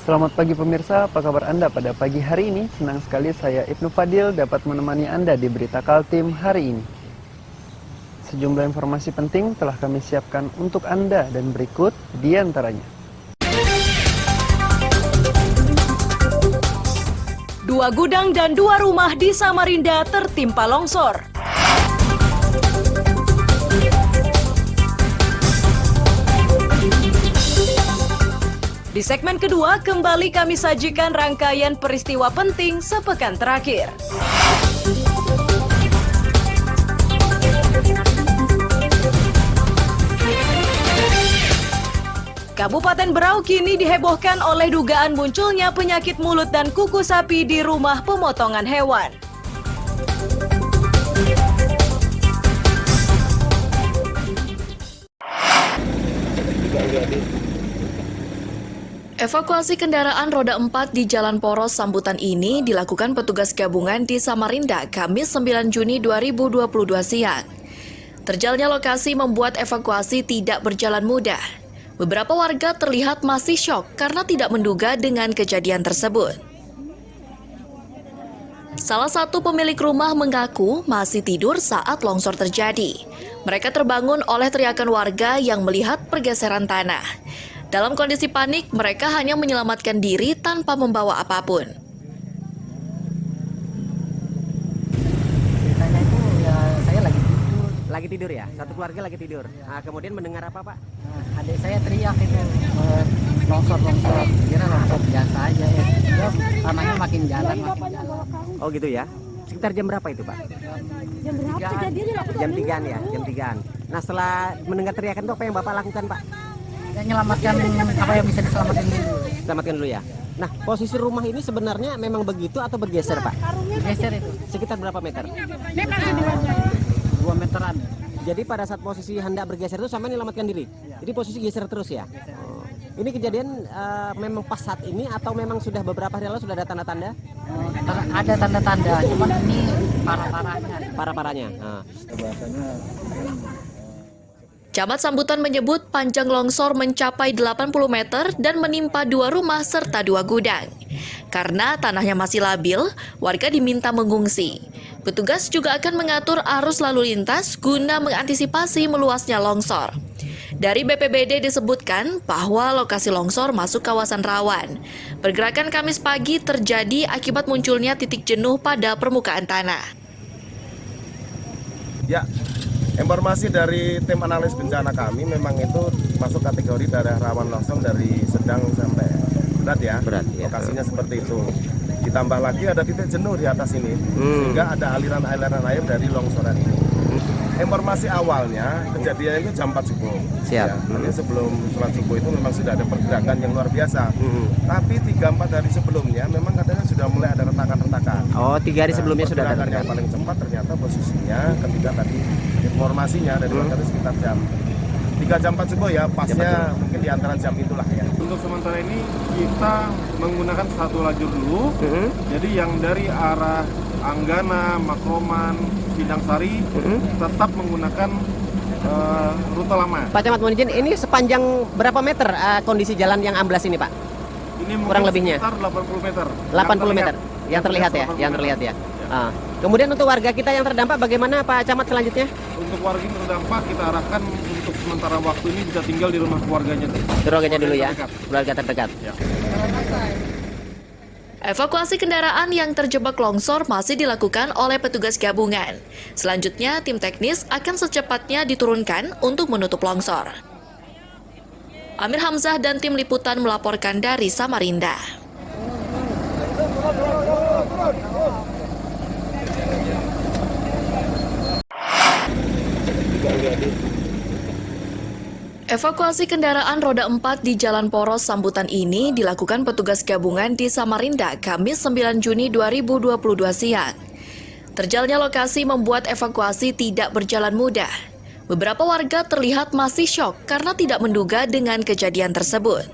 Selamat pagi pemirsa, apa kabar Anda pada pagi hari ini? Senang sekali saya Ibnu Fadil dapat menemani Anda di Berita Kaltim hari ini. Sejumlah informasi penting telah kami siapkan untuk Anda dan berikut di antaranya. 2 gudang dan 2 rumah di Samarinda tertimpa longsor. Di segmen kedua, kembali kami sajikan rangkaian peristiwa penting sepekan terakhir. Kabupaten Berau kini dihebohkan oleh dugaan munculnya penyakit mulut dan kuku sapi di rumah pemotongan hewan. Evakuasi kendaraan roda 4 di Jalan Poros Sambutan ini dilakukan petugas gabungan di Samarinda Kamis 9 Juni 2022 siang. Terjalnya lokasi membuat evakuasi tidak berjalan mudah. Beberapa warga terlihat masih syok karena tidak menduga dengan kejadian tersebut. Salah satu pemilik rumah mengaku masih tidur saat longsor terjadi. Mereka terbangun oleh teriakan warga yang melihat pergeseran tanah. Dalam kondisi panik, mereka hanya menyelamatkan diri tanpa membawa apapun. Ceritanya itu ya saya lagi tidur. Lagi tidur ya? Satu keluarga lagi tidur. Nah, kemudian mendengar apa, Pak? Nah, adik saya teriak itu longsor. Kira longsor biasa aja ya. Tanahnya makin jalan. Oh gitu ya? Sekitar jam berapa itu, Pak? Jam berapa kejadiannya? Jam 3-an ya? Jam 3-an. Nah, setelah mendengar teriakan itu apa yang Bapak lakukan, Pak? Ya, nyelamatkan apa yang bisa diselamatkan dulu. Selamatkan dulu ya. Nah, posisi rumah ini sebenarnya memang begitu atau bergeser, Pak? Geser itu. Sekitar berapa meter? 2 meteran. Jadi pada saat posisi hendak bergeser itu sampai menyelamatkan diri. Jadi posisi geser terus ya. Oh. Ini kejadian memang pas saat ini atau memang sudah beberapa hari lalu sudah ada tanda-tanda? Ada tanda-tanda, cuman ini parah-parahnya. Parah-parahnya. Nah. Camat Sambutan menyebut panjang longsor mencapai 80 meter dan menimpa 2 rumah serta 2 gudang. Karena tanahnya masih labil, warga diminta mengungsi. Petugas juga akan mengatur arus lalu lintas guna mengantisipasi meluasnya longsor. Dari BPBD disebutkan bahwa lokasi longsor masuk kawasan rawan. Pergerakan Kamis pagi terjadi akibat munculnya titik jenuh pada permukaan tanah. Ya, informasi dari tim analis bencana kami memang itu masuk kategori daerah rawan longsor dari sedang sampai berat ya. Berat ya. Lokasinya seperti itu. Ditambah lagi ada titik jenuh di atas ini, sehingga ada aliran-aliran air dari longsoran ini. Informasi awalnya kejadian itu jam 4 subuh. Siap. Ya, artinya sebelum sholat subuh itu memang sudah ada pergerakan yang luar biasa. Tapi 3-4 hari sebelumnya memang katanya sudah mulai ada retakan-retakan. Oh, 3 hari sebelumnya sudah ada. Pergerakan yang paling cepat ternyata posisinya ketika tadi informasinya dari warga itu sekitar jam 3 jam 4 subuh ya, pasnya mungkin di antara jam itulah ya. Untuk sementara ini kita menggunakan satu lajur dulu. Jadi yang dari arah Anggana, Makroman, Pindang Sari tetap menggunakan rute lama. Pak Camat, mohon izin, ini sepanjang berapa meter kondisi jalan yang amblas ini, Pak? Ini Kurang lebihnya? sekitar 80 meter. 80 meter. Yang terlihat ya, yang terlihat ya. Kemudian untuk warga kita yang terdampak bagaimana, Pak Camat, selanjutnya? Untuk warga yang terdampak kita arahkan untuk sementara waktu ini bisa tinggal di rumah keluarganya. Keluarganya dulu ya, Terdekat. keluarga terdekat. Ya. Evakuasi kendaraan yang terjebak longsor masih dilakukan oleh petugas gabungan. Selanjutnya, tim teknis akan secepatnya diturunkan untuk menutup longsor. Amir Hamzah dan tim liputan melaporkan dari Samarinda. Evakuasi kendaraan roda 4 di Jalan Poros Sambutan ini dilakukan petugas gabungan di Samarinda Kamis 9 Juni 2022 siang. Terjalnya lokasi membuat evakuasi tidak berjalan mudah. Beberapa warga terlihat masih syok karena tidak menduga dengan kejadian tersebut.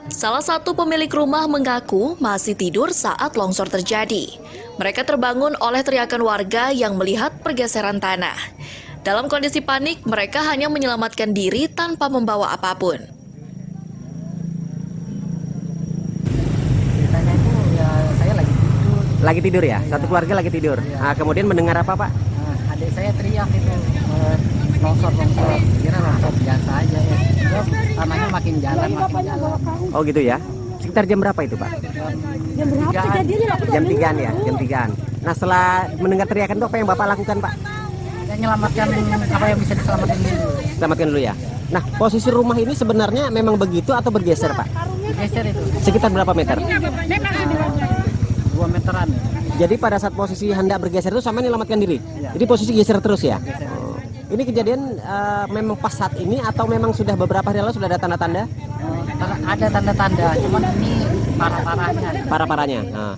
Salah satu pemilik rumah mengaku masih tidur saat longsor terjadi. Mereka terbangun oleh teriakan warga yang melihat pergeseran tanah. Dalam kondisi panik, mereka hanya menyelamatkan diri tanpa membawa apapun. Lagi tidur ya? Satu keluarga lagi tidur. Kemudian mendengar apa Pak? Adik saya teriak itu longsor. Kira longsor biasa aja ya. Terus tanahnya makin jalan. Oh gitu ya? Sekitar jam berapa itu Pak? Jam berapa kejadiannya? Jam 3-an ya? Jam 3-an. Nah setelah mendengar teriakan itu apa yang Bapak lakukan Pak? Saya nyelamatkan apa yang bisa diselamatkan dulu. Selamatkan dulu ya. Nah posisi rumah ini sebenarnya memang begitu atau bergeser Pak? Geser itu Sekitar berapa meter? 2 meteran. Jadi pada saat posisi hendak bergeser itu sama menyelamatkan diri? Jadi posisi geser terus ya? Oh. Ini kejadian memang pas saat ini atau memang sudah beberapa hari lalu sudah ada tanda-tanda? Ada tanda-tanda, cuman ini parah-parahnya. Parah-parahnya. Nah.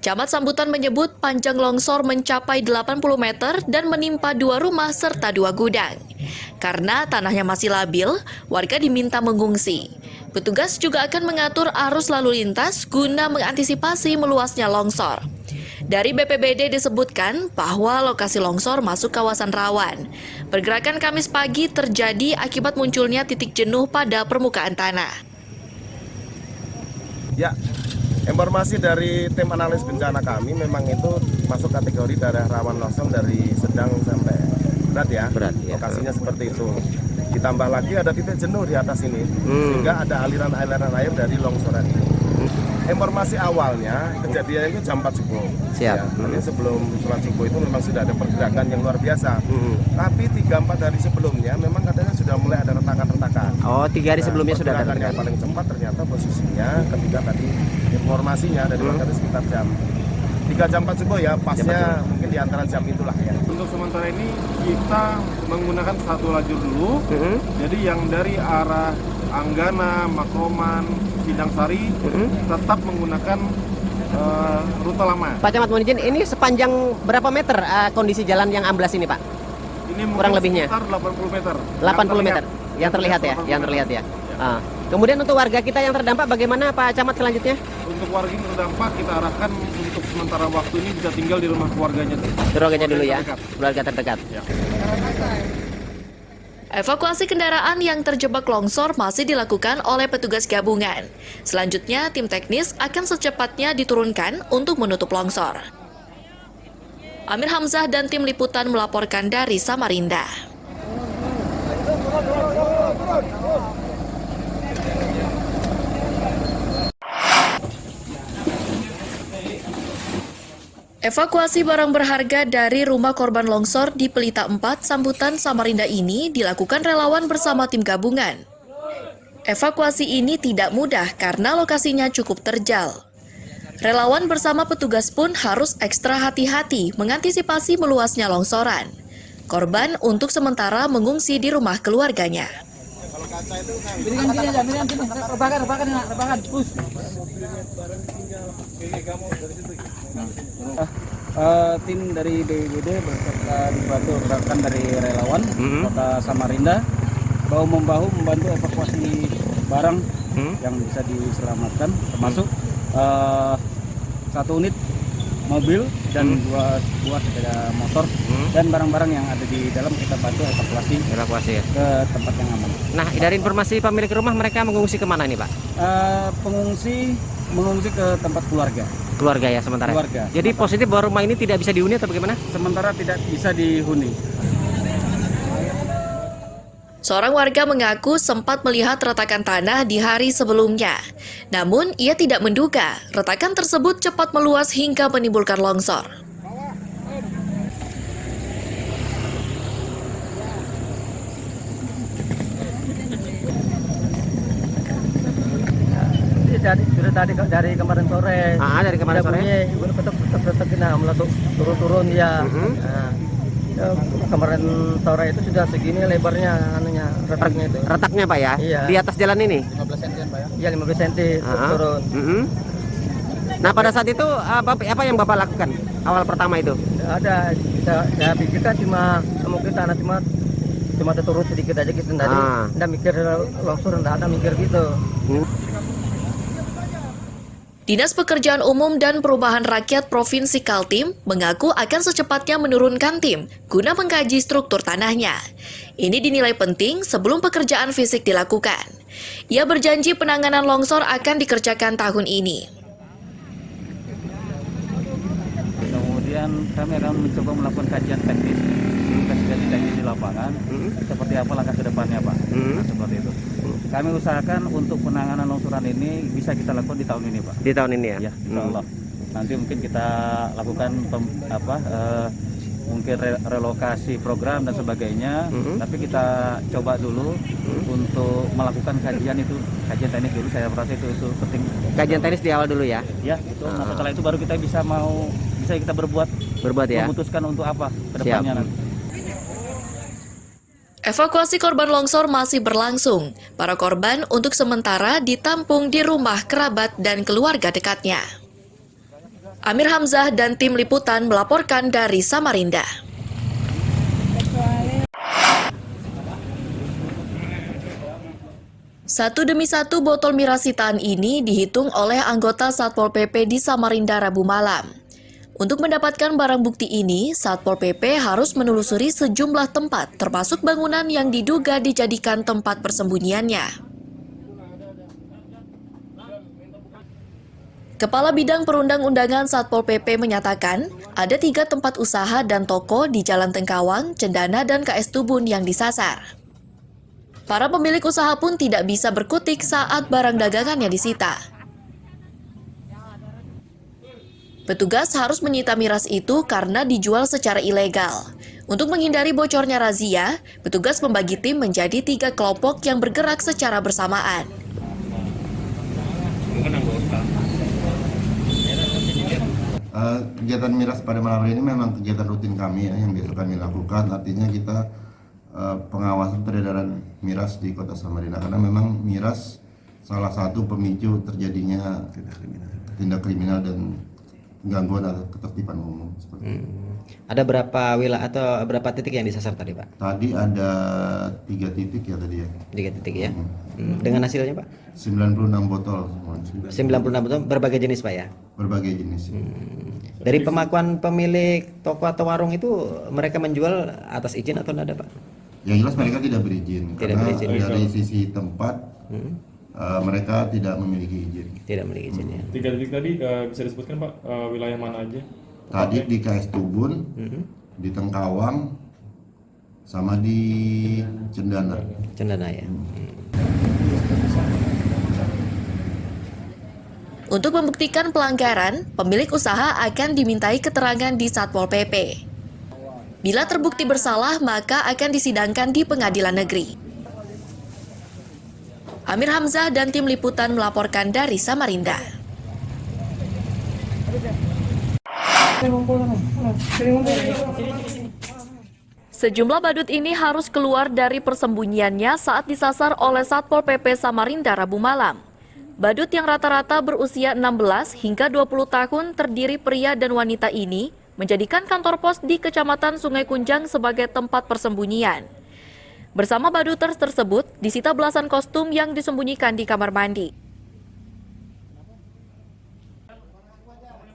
Camat Sambutan menyebut panjang longsor mencapai 80 meter dan menimpa 2 rumah serta 2 gudang. Karena tanahnya masih labil, warga diminta mengungsi. Petugas juga akan mengatur arus lalu lintas guna mengantisipasi meluasnya longsor. Dari BPBD disebutkan bahwa lokasi longsor masuk kawasan rawan. Pergerakan Kamis pagi terjadi akibat munculnya titik jenuh pada permukaan tanah. Ya, informasi dari tim analis bencana kami memang itu masuk kategori daerah rawan longsor dari sedang sampai berat ya. Berat ya. Lokasinya seperti itu. Ditambah lagi ada titik jenuh di atas ini, sehingga ada aliran-aliran air dari longsoran ini. Informasi awalnya kejadian itu jam 4 subuh. Siap. Ya, nanti sebelum sholat subuh itu memang sudah ada pergerakan yang luar biasa. Tapi 3-4 hari sebelumnya memang katanya sudah mulai ada retakan-retakan. Oh 3 hari sebelumnya sudah ada. Pergerakan yang paling cepat ternyata posisinya ketika tadi informasinya dari warga sekitar jam 3 jam 4 subuh ya, pasnya mungkin di antara jam itulah ya. Untuk sementara ini kita menggunakan satu lajur dulu. Jadi yang dari arah Anggana, Makroman, Sindang Sari tetap menggunakan rute lama. Pak Camat, mohon izin, ini sepanjang berapa meter kondisi jalan yang amblas ini Pak? Ini Kurang lebihnya? sekitar 80 meter. 80 meter? Yang terlihat ya? Yang terlihat ya? Kemudian untuk warga kita yang terdampak bagaimana Pak Camat selanjutnya? Untuk warga yang terdampak kita arahkan untuk sementara waktu ini bisa tinggal di rumah keluarganya. Keluarganya dulu ya? Terdekat. Keluarga terdekat. Ya. Evakuasi kendaraan yang terjebak longsor masih dilakukan oleh petugas gabungan. Selanjutnya, tim teknis akan secepatnya diturunkan untuk menutup longsor. Amir Hamzah dan tim liputan melaporkan dari Samarinda. Evakuasi barang berharga dari rumah korban longsor di Pelita 4, Sambutan, Samarinda ini dilakukan relawan bersama tim gabungan. Evakuasi ini tidak mudah karena lokasinya cukup terjal. Relawan bersama petugas pun harus ekstra hati-hati mengantisipasi meluasnya longsoran. Korban untuk sementara mengungsi di rumah keluarganya. Tim dari BPBD beserta dibantu rekan dari relawan Kota Samarinda bahu-membahu membantu evakuasi barang yang bisa diselamatkan, termasuk 1 unit mobil dan 2 buah sepeda motor dan barang-barang yang ada di dalam kita bantu evakuasi ya. ke tempat yang aman. Nah, dari informasi pemilik rumah mereka mengungsi kemana nih Pak? Pengungsi mengungsi ke tempat keluarga. Keluarga ya sementara. Keluarga. Jadi positif bahwa rumah ini tidak bisa dihuni atau bagaimana? Sementara tidak bisa dihuni. Seorang warga mengaku sempat melihat retakan tanah di hari sebelumnya. Namun, ia tidak menduga retakan tersebut cepat meluas hingga menimbulkan longsor. Dari kemarin sore. Dari kemarin sore. Ibu ketuk meletup turun ya. Kemarin sore itu sudah segini lebarnya retaknya itu. Retaknya Pak ya? Iya. Di atas jalan ini? 15 cm Pak ya? Iya 15 cm turun. Nah pada saat itu apa yang Bapak lakukan awal pertama itu? Ada, saya pikirkan cuma mungkin tanah cuma turun sedikit aja gitu tadi. Nggak mikir longsor, nggak ada mikir gitu. Dinas Pekerjaan Umum dan Perumahan Rakyat Provinsi Kaltim mengaku akan secepatnya menurunkan tim guna mengkaji struktur tanahnya. Ini dinilai penting sebelum pekerjaan fisik dilakukan. Ia berjanji penanganan longsor akan dikerjakan tahun ini. kami akan mencoba melakukan kajian teknis di lapangan. Seperti apa langkah ke depannya, Pak. Nah, seperti itu. Kami usahakan untuk penanganan longsoran ini bisa kita lakukan di tahun ini, Pak. Di tahun ini ya? Ya, insya Allah. Nanti mungkin kita lakukan mungkin relokasi program dan sebagainya. Tapi kita coba dulu untuk melakukan kajian teknis dulu. Saya merasa itu penting. Kajian teknis di awal dulu ya? Ya, itu. Nah, setelah itu baru kita bisa kita berbuat ya. Memutuskan untuk apa ke depannya nanti. Evakuasi korban longsor masih berlangsung. Para korban untuk sementara ditampung di rumah kerabat dan keluarga dekatnya. Amir Hamzah dan tim liputan melaporkan dari Samarinda. Satu demi satu botol miras sitaan ini dihitung oleh anggota Satpol PP di Samarinda Rabu malam. Untuk mendapatkan barang bukti ini, Satpol PP harus menelusuri sejumlah tempat, termasuk bangunan yang diduga dijadikan tempat persembunyiannya. Kepala Bidang Perundang-undangan Satpol PP menyatakan, ada 3 tempat usaha dan toko di Jalan Tengkawang, Cendana, dan KS Tubun yang disasar. Para pemilik usaha pun tidak bisa berkutik saat barang dagangannya disita. Petugas harus menyita miras itu karena dijual secara ilegal. Untuk menghindari bocornya razia, petugas membagi tim menjadi 3 kelompok yang bergerak secara bersamaan. Kegiatan miras pada malam hari ini memang kegiatan rutin kami ya, yang biasa kami lakukan. Artinya kita pengawasan peredaran miras di Kota Samarinda, karena memang miras salah satu pemicu terjadinya tindak kriminal dan gangguan atau ketertiban umum. Ada berapa wilayah atau berapa titik yang disasar tadi, Pak? Tadi ada 3 titik ya tadi ya. 3 titik ya. Dengan hasilnya, Pak? 96 botol. 96 botol berbagai jenis, Pak ya? Berbagai jenis. Dari pengakuan pemilik toko atau warung itu mereka menjual atas izin atau tidak ada, Pak? Yang jelas mereka tidak berizin. Tidak karena berizin. Dari sisi tempat mereka tidak memiliki izin. Tidak memiliki izin ya. 3 titik tadi bisa disebutkan, Pak, wilayah mana aja? Tadi di KS Tubun, di Tengkawang, sama di Cendana. Cendana ya. Untuk membuktikan pelanggaran, pemilik usaha akan dimintai keterangan di Satpol PP. Bila terbukti bersalah, maka akan disidangkan di pengadilan negeri. Amir Hamzah dan tim liputan melaporkan dari Samarinda. Sejumlah badut ini harus keluar dari persembunyiannya saat disasar oleh Satpol PP Samarinda Rabu malam. Badut yang rata-rata berusia 16 hingga 20 tahun terdiri pria dan wanita ini menjadikan kantor pos di Kecamatan Sungai Kunjang sebagai tempat persembunyian. Bersama baduters tersebut, disita belasan kostum yang disembunyikan di kamar mandi.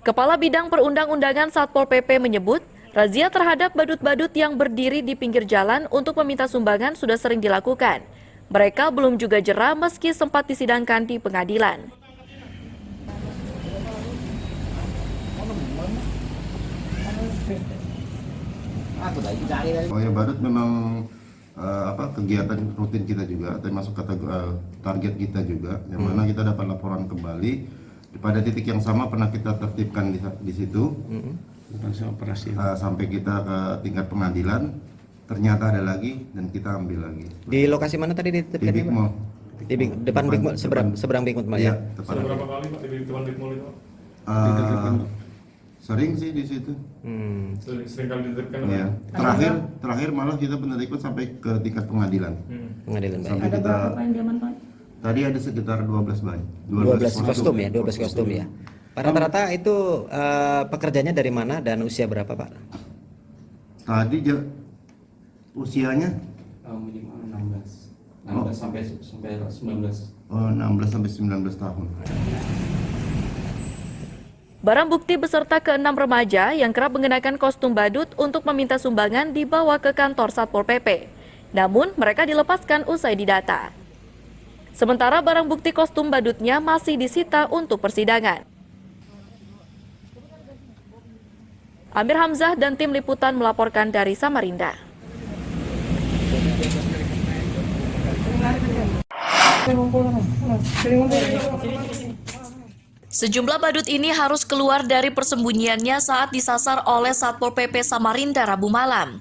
Kepala Bidang Perundang-undangan Satpol PP menyebut, razia terhadap badut-badut yang berdiri di pinggir jalan untuk meminta sumbangan sudah sering dilakukan. Mereka belum juga jera meski sempat disidangkan di pengadilan. Oh ya, badut memang kegiatan rutin kita juga, termasuk target kita juga, yang mana kita dapat laporan kembali pada titik yang sama pernah kita tertibkan di situ, sampai kita ke tingkat pengadilan, ternyata ada lagi dan kita ambil lagi. Di lokasi mana tadi dititipkan? Di Big Mall. Di depan Big Mall, seberang Big Mall ya? Sudah berapa kali, Pak, di depan Big Mall itu? Sering sih di situ. Sering kali dititipkan. Ya. Terakhir malah kita penertiban sampai ke tingkat pengadilan. Pengadilan, Pak. Sampai kita tadi ada sekitar 12 bayi. 12 kostum ya, 12 kostum ya. Rata-rata itu pekerjanya dari mana dan usia berapa, Pak? Tadi usianya Minimal 16 sampai 19. 16 sampai 19 tahun. Barang bukti beserta ke-6 remaja yang kerap mengenakan kostum badut untuk meminta sumbangan dibawa ke kantor Satpol PP. Namun, mereka dilepaskan usai didata. Sementara barang bukti kostum badutnya masih disita untuk persidangan. Amir Hamzah dan tim liputan melaporkan dari Samarinda. Sejumlah badut ini harus keluar dari persembunyiannya saat disasar oleh Satpol PP Samarinda Rabu malam.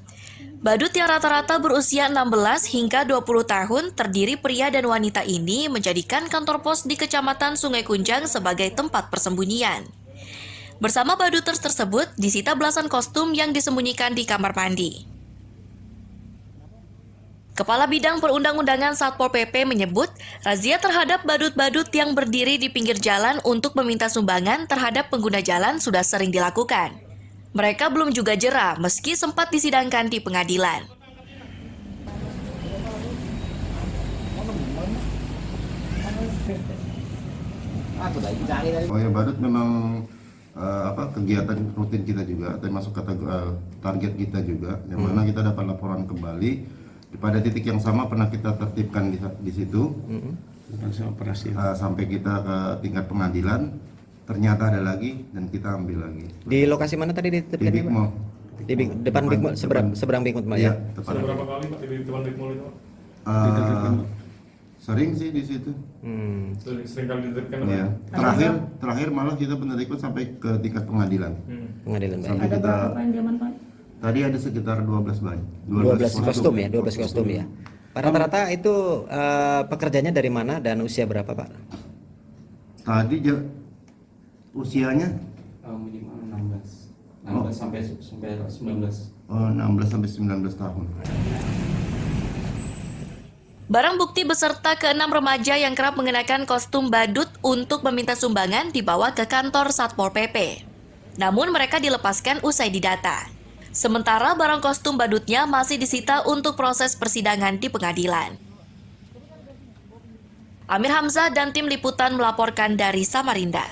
Badut yang rata-rata berusia 16 hingga 20 tahun terdiri pria dan wanita ini menjadikan kantor pos di Kecamatan Sungai Kunjang sebagai tempat persembunyian. Bersama badut tersebut disita belasan kostum yang disembunyikan di kamar mandi. Kepala Bidang Perundang-undangan Satpol PP menyebut, razia terhadap badut-badut yang berdiri di pinggir jalan untuk meminta sumbangan terhadap pengguna jalan sudah sering dilakukan. Mereka belum juga jera meski sempat disidangkan di pengadilan. Oh ya, badut memang kegiatan rutin kita juga, termasuk target kita juga, yang mana kita dapat laporan kembali pada titik yang sama pernah kita tertibkan di situ sampai kita ke tingkat pengadilan, ternyata ada lagi dan kita ambil lagi. Di lokasi mana tadi dititipkan? Di Big Mall. Di depan Big Mall, seberang Big Mall ya? Sudah berapa kali Pak di depan Big Mall itu? Sering sih di situ. Sering kali dititipkan apa? Ya. Terakhir malah kita penertiban sampai ke tingkat pengadilan. Pengadilan. Sampai kita tadi ada sekitar 12 kostum ya, 12 kostum ya. Rata-rata itu pekerjanya dari mana dan usia berapa, Pak? Tadi usianya Minimal 16 sampai 19. 16 sampai 19 tahun. Barang bukti beserta ke-6 remaja yang kerap mengenakan kostum badut untuk meminta sumbangan dibawa ke kantor Satpol PP. Namun mereka dilepaskan usai didata. Sementara barang kostum badutnya masih disita untuk proses persidangan di pengadilan. Amir Hamzah dan tim liputan melaporkan dari Samarinda.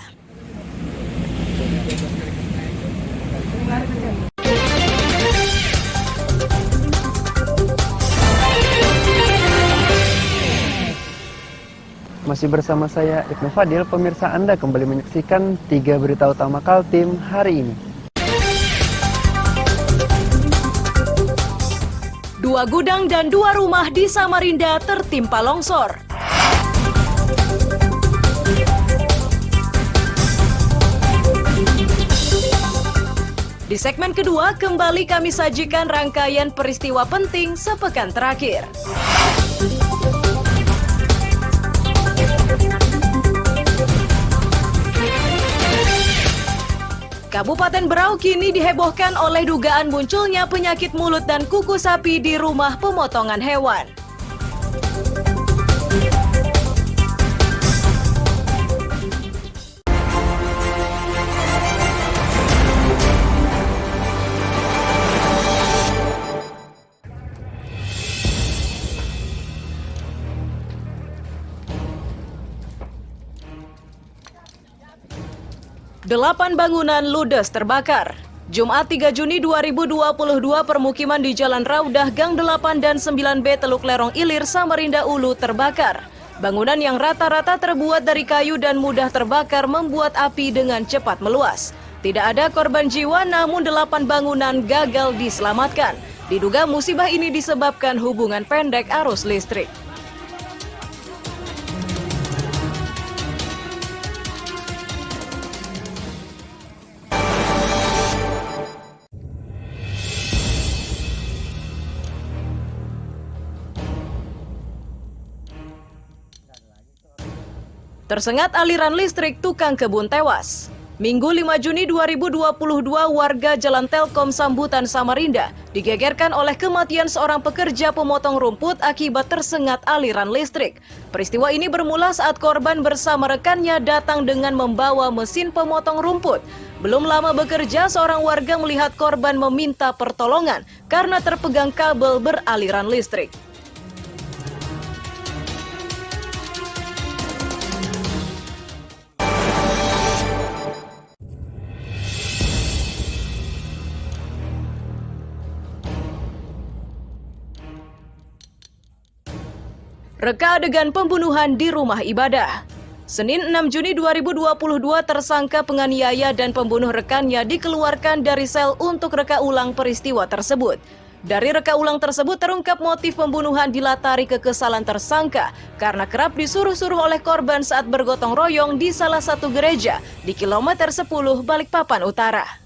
Masih bersama saya Ibnu Fadil, pemirsa Anda kembali menyaksikan 3 berita utama Kaltim hari ini. 2 gudang dan 2 rumah di Samarinda tertimpa longsor. Di segmen kedua, kembali kami sajikan rangkaian peristiwa penting sepekan terakhir. Kabupaten Berau kini dihebohkan oleh dugaan munculnya penyakit mulut dan kuku sapi di rumah pemotongan hewan. Delapan bangunan ludes terbakar. Jumat 3 Juni 2022 permukiman di Jalan Raudah Gang 8 dan 9B Teluk Lerong Ilir, Samarinda Ulu terbakar. Bangunan yang rata-rata terbuat dari kayu dan mudah terbakar membuat api dengan cepat meluas. Tidak ada korban jiwa namun 8 bangunan gagal diselamatkan. Diduga musibah ini disebabkan hubungan pendek arus listrik. Tersengat aliran listrik, tukang kebun tewas. Minggu 5 Juni 2022 warga Jalan Telkom Sambutan Samarinda digegerkan oleh kematian seorang pekerja pemotong rumput akibat tersengat aliran listrik. Peristiwa ini bermula saat korban bersama rekannya datang dengan membawa mesin pemotong rumput. Belum lama bekerja, seorang warga melihat korban meminta pertolongan karena terpegang kabel beraliran listrik. Reka adegan pembunuhan di rumah ibadah. Senin 6 Juni 2022 tersangka penganiaya dan pembunuh rekannya dikeluarkan dari sel untuk reka ulang peristiwa tersebut. Dari reka ulang tersebut terungkap motif pembunuhan dilatari kekesalan tersangka karena kerap disuruh-suruh oleh korban saat bergotong royong di salah satu gereja di kilometer 10 Balikpapan Utara.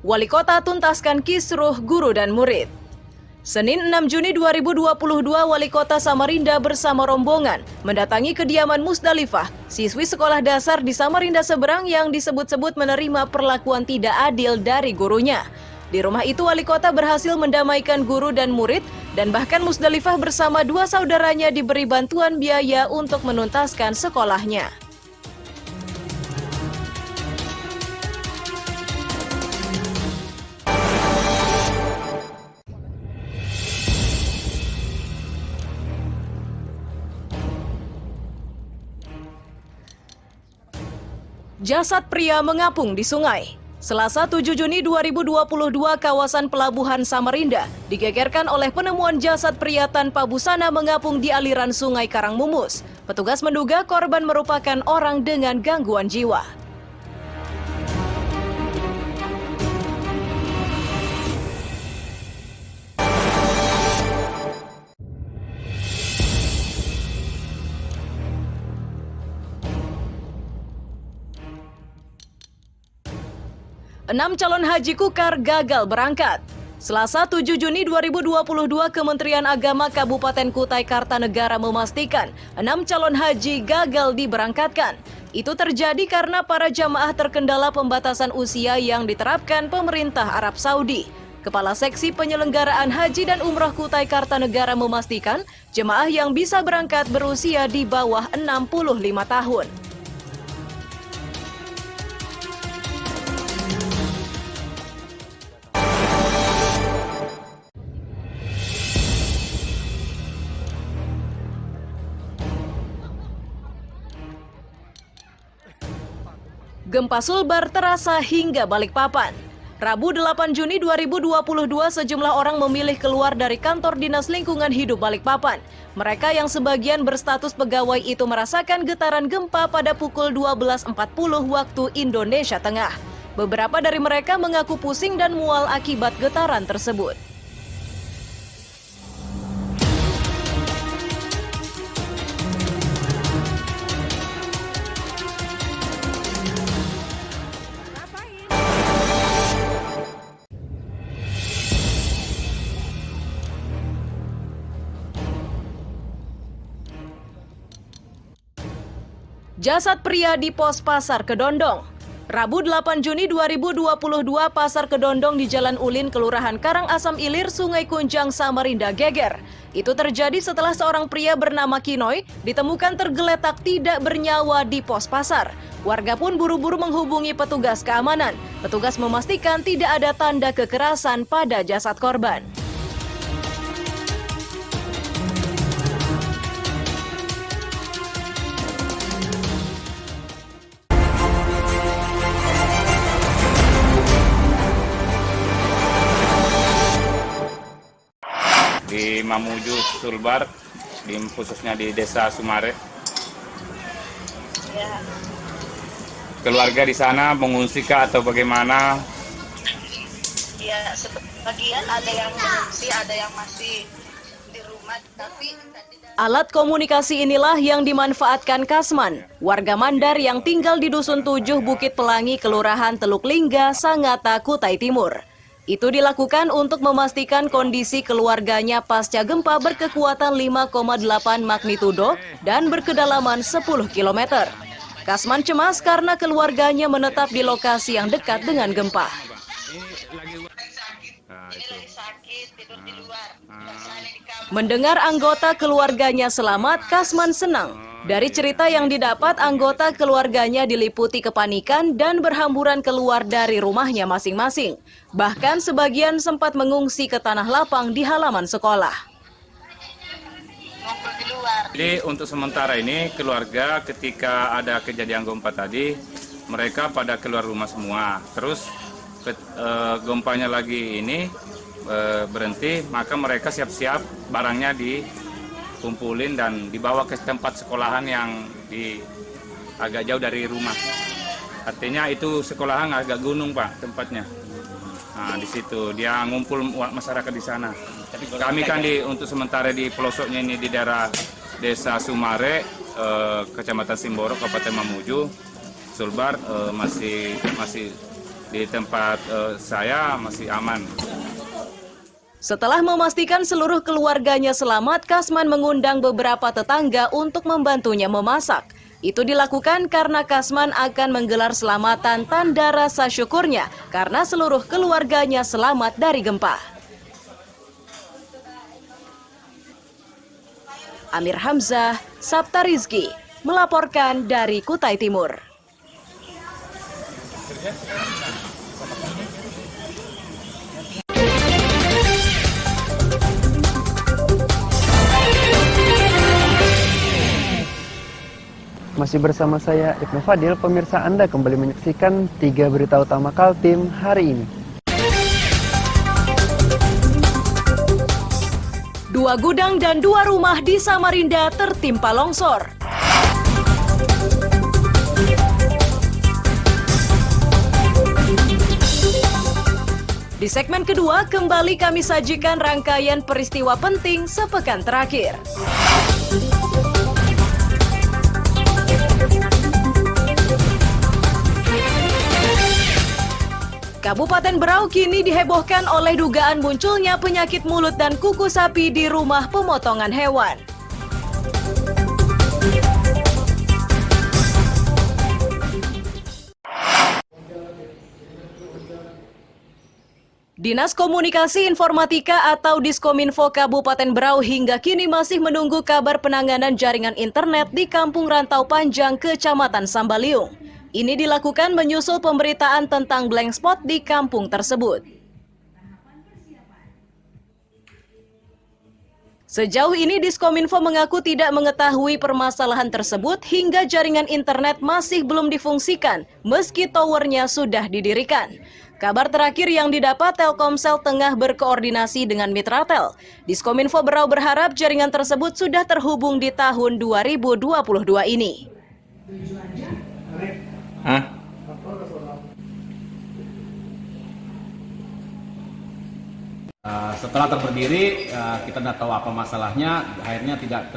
Wali Kota tuntaskan kisruh guru dan murid. Senin 6 Juni 2022, Wali Kota Samarinda bersama rombongan mendatangi kediaman Musdalifah, siswi sekolah dasar di Samarinda Seberang yang disebut-sebut menerima perlakuan tidak adil dari gurunya. Di rumah itu, Wali Kota berhasil mendamaikan guru dan murid, dan bahkan Musdalifah bersama dua saudaranya diberi bantuan biaya untuk menuntaskan sekolahnya. Jasad pria mengapung di sungai. Selasa 7 Juni 2022, kawasan Pelabuhan Samarinda digegerkan oleh penemuan jasad pria tanpa busana mengapung di aliran Sungai Karangmumus. Petugas menduga korban merupakan orang dengan gangguan jiwa. Enam calon haji kukar gagal berangkat. Selasa 7 Juni 2022, Kementerian Agama Kabupaten Kutai Kartanegara memastikan 6 calon haji gagal diberangkatkan. Itu terjadi karena para jamaah terkendala pembatasan usia yang diterapkan pemerintah Arab Saudi. Kepala Seksi Penyelenggaraan Haji dan Umroh Kutai Kartanegara memastikan jemaah yang bisa berangkat berusia di bawah 65 tahun. Gempa Sulbar terasa hingga Balikpapan. Rabu 8 Juni 2022, sejumlah orang memilih keluar dari kantor Dinas Lingkungan Hidup Balikpapan. Mereka yang sebagian berstatus pegawai itu merasakan getaran gempa pada pukul 12.40 waktu Indonesia Tengah. Beberapa dari mereka mengaku pusing dan mual akibat getaran tersebut. Jasad pria di pos Pasar Kedondong. Rabu 8 Juni 2022, Pasar Kedondong di Jalan Ulin, Kelurahan Karangasem Ilir, Sungai Kunjang, Samarinda geger. Itu terjadi setelah seorang pria bernama Kinoy ditemukan tergeletak tidak bernyawa di pos pasar. Warga pun buru-buru menghubungi petugas keamanan. Petugas memastikan tidak ada tanda kekerasan pada jasad korban. Di Mamuju, Sulbar, khususnya di Desa Sumare. Ya. Keluarga di sana mengungsi kah atau bagaimana? Ya, sebagian ada yang mengungsi, ada yang masih di rumah, tapi alat komunikasi inilah yang dimanfaatkan Kasman, warga Mandar yang tinggal di Dusun 7 Bukit Pelangi, Kelurahan Teluk Lingga, Sangatta, Kutai Timur. Itu dilakukan untuk memastikan kondisi keluarganya pasca gempa berkekuatan 5,8 magnitudo dan berkedalaman 10 km. Kasman cemas karena keluarganya menetap di lokasi yang dekat dengan gempa. Mendengar anggota keluarganya selamat, Kasman senang. Dari cerita yang didapat, anggota keluarganya diliputi kepanikan dan berhamburan keluar dari rumahnya masing-masing. Bahkan sebagian sempat mengungsi ke tanah lapang di halaman sekolah. Jadi untuk sementara ini keluarga ketika ada kejadian gempa tadi, mereka pada keluar rumah semua. Terus gempanya lagi ini berhenti, maka mereka siap-siap barangnya dikumpulin dan dibawa ke tempat sekolahan yang agak jauh dari rumah. Artinya itu sekolahan agak gunung Pak tempatnya. Nah di situ dia ngumpul masyarakat di sana. Kami kan untuk sementara di pelosoknya ini di daerah Desa Sumare, Kecamatan Simboro, Kabupaten Mamuju, Sulbar masih di tempat saya masih aman. Setelah memastikan seluruh keluarganya selamat, Kasman mengundang beberapa tetangga untuk membantunya memasak. Itu dilakukan karena Kasman akan menggelar selamatan tanda rasa syukurnya karena seluruh keluarganya selamat dari gempa. Amir Hamzah, Sabta Rizky, melaporkan dari Kutai Timur. Masih bersama saya Ibnu Fadil, pemirsa Anda kembali menyaksikan 3 berita utama Kaltim hari ini. 2 gudang dan 2 rumah di Samarinda tertimpa longsor. Di segmen kedua, kembali kami sajikan rangkaian peristiwa penting sepekan terakhir. Kabupaten Berau kini dihebohkan oleh dugaan munculnya penyakit mulut dan kuku sapi di rumah pemotongan hewan. Dinas Komunikasi Informatika atau Diskominfo Kabupaten Berau hingga kini masih menunggu kabar penanganan jaringan internet di Kampung Rantau Panjang, Kecamatan Sambaliung. Ini dilakukan menyusul pemberitaan tentang blank spot di kampung tersebut. Sejauh ini Diskominfo mengaku tidak mengetahui permasalahan tersebut hingga jaringan internet masih belum difungsikan meski towernya sudah didirikan. Kabar terakhir yang didapat, Telkomsel tengah berkoordinasi dengan Mitratel. Diskominfo Berau berharap jaringan tersebut sudah terhubung di tahun 2022 ini. Setelah terberdiri kita tidak tahu apa masalahnya, akhirnya tidak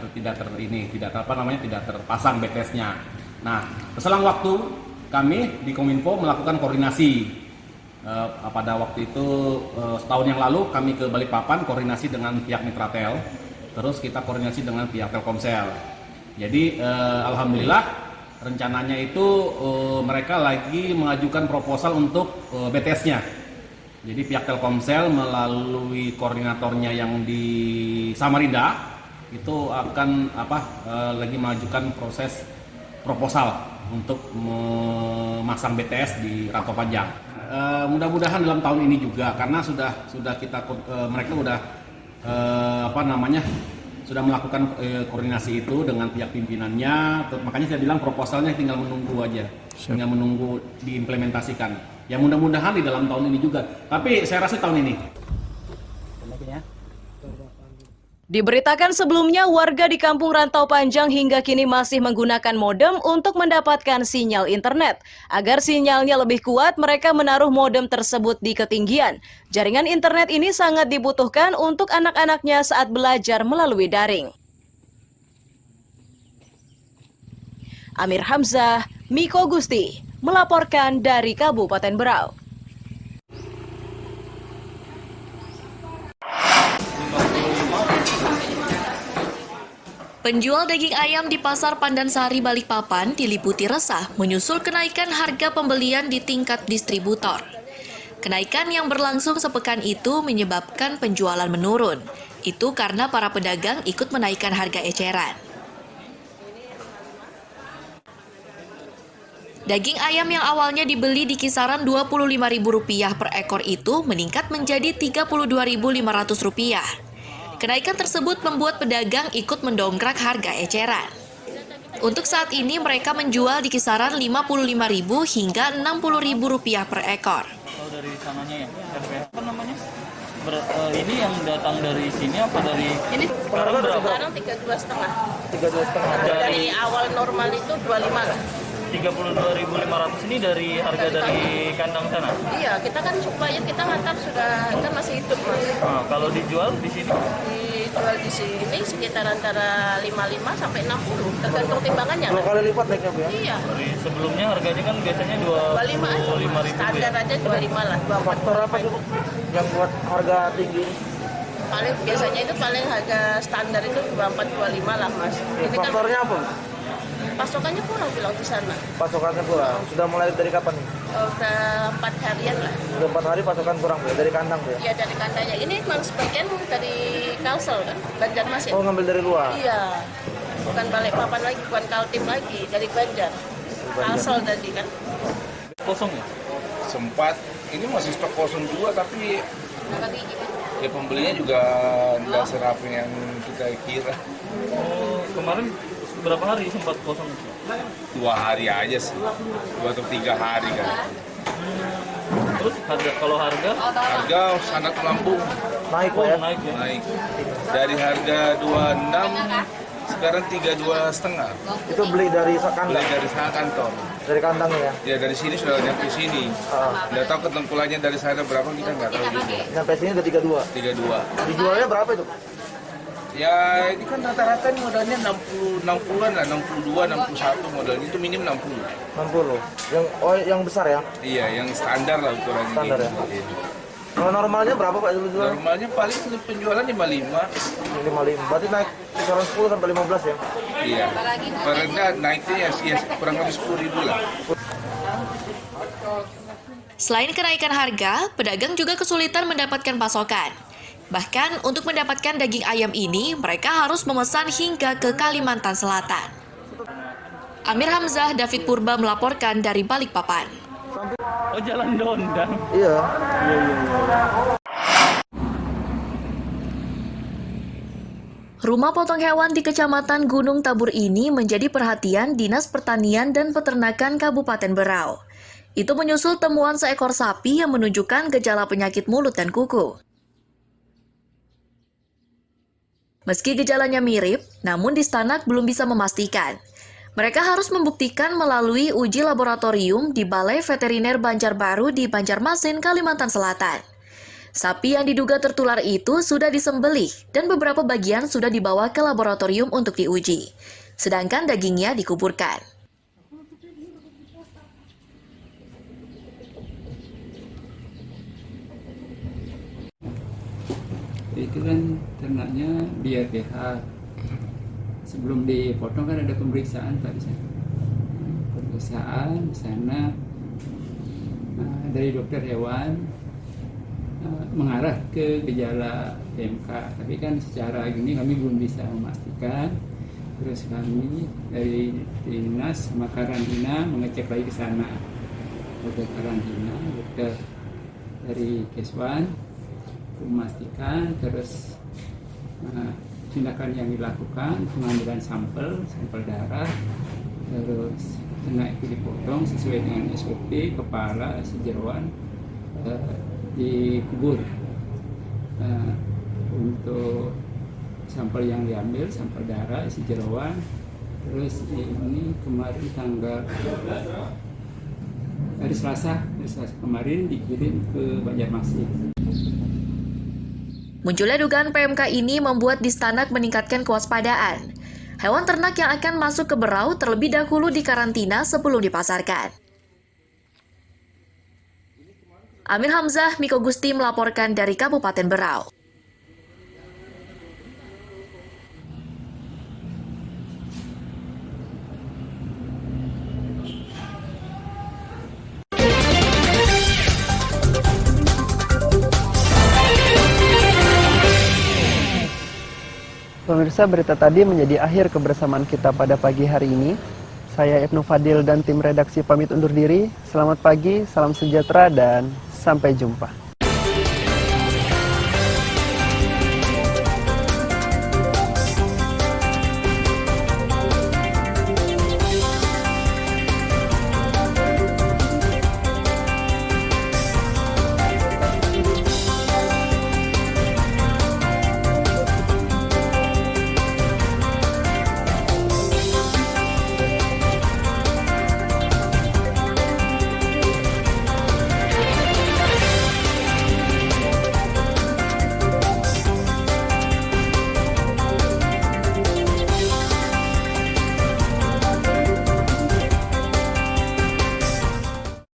terpasang BTS-nya. Nah, selang waktu kami di Kominfo melakukan koordinasi. Pada waktu itu setahun yang lalu kami ke Balikpapan koordinasi dengan pihak Mitratel, terus kita koordinasi dengan pihak Telkomsel. Jadi alhamdulillah rencananya itu mereka lagi mengajukan proposal untuk BTS-nya. Jadi pihak Telkomsel melalui koordinatornya yang di Samarinda itu akan lagi mengajukan proses proposal untuk memasang BTS di Rantau Panjang. Mudah-mudahan dalam tahun ini juga karena sudah kita mereka sudah melakukan koordinasi itu dengan pihak pimpinannya, makanya saya bilang proposalnya tinggal menunggu aja, tinggal menunggu diimplementasikan. Ya mudah-mudahan di dalam tahun ini juga, tapi saya rasa tahun ini. Diberitakan sebelumnya, warga di Kampung Rantau Panjang hingga kini masih menggunakan modem untuk mendapatkan sinyal internet. Agar sinyalnya lebih kuat, mereka menaruh modem tersebut di ketinggian. Jaringan internet ini sangat dibutuhkan untuk anak-anaknya saat belajar melalui daring. Amir Hamzah, Miko Gusti, melaporkan dari Kabupaten Berau. Penjual daging ayam di Pasar Pandansari, Balikpapan diliputi resah menyusul kenaikan harga pembelian di tingkat distributor. Kenaikan yang berlangsung sepekan itu menyebabkan penjualan menurun. Itu karena para pedagang ikut menaikkan harga eceran. Daging ayam yang awalnya dibeli di kisaran Rp25.000 per ekor itu meningkat menjadi Rp32.500. Kenaikan tersebut membuat pedagang ikut mendongkrak harga eceran. Untuk saat ini mereka menjual di kisaran Rp55.000 hingga Rp60.000 per ekor. Kalau dari sananya ya, apa namanya? Ini yang datang dari sini apa dari? Ini sekarang 32,5. 32,5. Dari awal normal itu 25 lah. 32.500 ini dari harga dari kandang sana? Iya, kita kan supplier, kita ngantar sudah kan masih hidup mas. Nah, kalau dijual di sini? Dijual di sini sekitar antara 55 sampai 60, tergantung timbangannya. 2 kali lipat naiknya Bu ya? Iya. Dari sebelumnya harganya kan biasanya 25 aja. 25.000 Standar ya? aja 25 lah. Faktor apa sih Bu yang buat harga tinggi? Paling biasanya itu paling harga standar itu 24-25 lah mas. Ini kan Faktornya apa? pasokannya kurang bilang di sana. Pasokannya kurang. Sudah mulai dari kapan nih? Udah 4 harian lah. Udah 4 hari pasokan kurang Bu ya? Dari kandang Bu ya? Iya dari kandangnya. Ini memang sebagian dari Kalsel kan, Banjarmasin. Oh ngambil dari luar? Iya. Bukan Balikpapan lagi, bukan Kaltim lagi, dari Banjar. Kalsel tadi kan. Kosong ya? Sempat, ini masih stok kosong juga tapi ya pembelinya juga nggak serapi yang kita kira. Oh, kemarin berapa hari sempat kosong? 2 hari aja sih, 2 atau 3 hari kan. Terus kalau harga? Harga sangat melambung. Naik Pak ya? Naik ya? Naik. Dari harga 26 sekarang 32,5. Itu beli dari kandang? Beli dari sana kantor. Dari kandang ya? Ya dari sini sudah nyampe sini. Nggak tahu ketengkulannya dari sana berapa, kita nggak tahu juga. Nyampe sini udah 32? 32. Dijualnya berapa itu? Ya ini kan rata-rata modalnya 60-an lah, 62, 61 modalnya itu minim 60. 60. Yang besar ya? Iya, yang standar lah ukurannya. Standar ya? Kalau normalnya berapa Pak dulu jual? Normalnya paling penjualan 55. 55. Berarti naik kisaran 10 sampai 15 ya? Iya. Perendah naiknya ya kurang lebih 10.000 lah. Selain kenaikan harga, pedagang juga kesulitan mendapatkan pasokan. Bahkan untuk mendapatkan daging ayam ini, mereka harus memesan hingga ke Kalimantan Selatan. Amir Hamzah, David Purba melaporkan dari Balikpapan. Oh, Jalan Dondang. Iya. Rumah potong hewan di Kecamatan Gunung Tabur ini menjadi perhatian Dinas Pertanian dan Peternakan Kabupaten Berau. Itu menyusul temuan seekor sapi yang menunjukkan gejala penyakit mulut dan kuku. Meski gejalanya mirip, namun Distanak belum bisa memastikan. Mereka harus membuktikan melalui uji laboratorium di Balai Veteriner Banjarbaru di Banjarmasin, Kalimantan Selatan. Sapi yang diduga tertular itu sudah disembelih dan beberapa bagian sudah dibawa ke laboratorium untuk diuji. Sedangkan dagingnya dikuburkan. Itu kan ternaknya biar sehat. Sebelum dipotong kan ada pemeriksaan Pak di sana. Pemeriksaan di sana dari dokter hewan mengarah ke gejala PMK. Tapi kan secara gini kami belum bisa memastikan. Terus kami dari dinas sama karantina mengecek lagi ke sana. Dokter karantina, dokter dari Keswan memastikan, terus tindakan yang dilakukan pengambilan sampel darah, terus ternak itu dipotong sesuai dengan SOP, kepala, isi jeroan dikubur. Untuk sampel yang diambil, sampel darah, isi jeroan, terus ini kemarin tanggal hari Selasa kemarin dikirim ke Banjarmasin. Munculnya dugaan PMK ini membuat Distanak meningkatkan kewaspadaan. Hewan ternak yang akan masuk ke Berau terlebih dahulu dikarantina sebelum dipasarkan. Amir Hamzah, Miko Gusti melaporkan dari Kabupaten Berau. Pemirsa, berita tadi menjadi akhir kebersamaan kita pada pagi hari ini. Saya Ibnu Fadil dan tim redaksi pamit undur diri. Selamat pagi, salam sejahtera, dan sampai jumpa.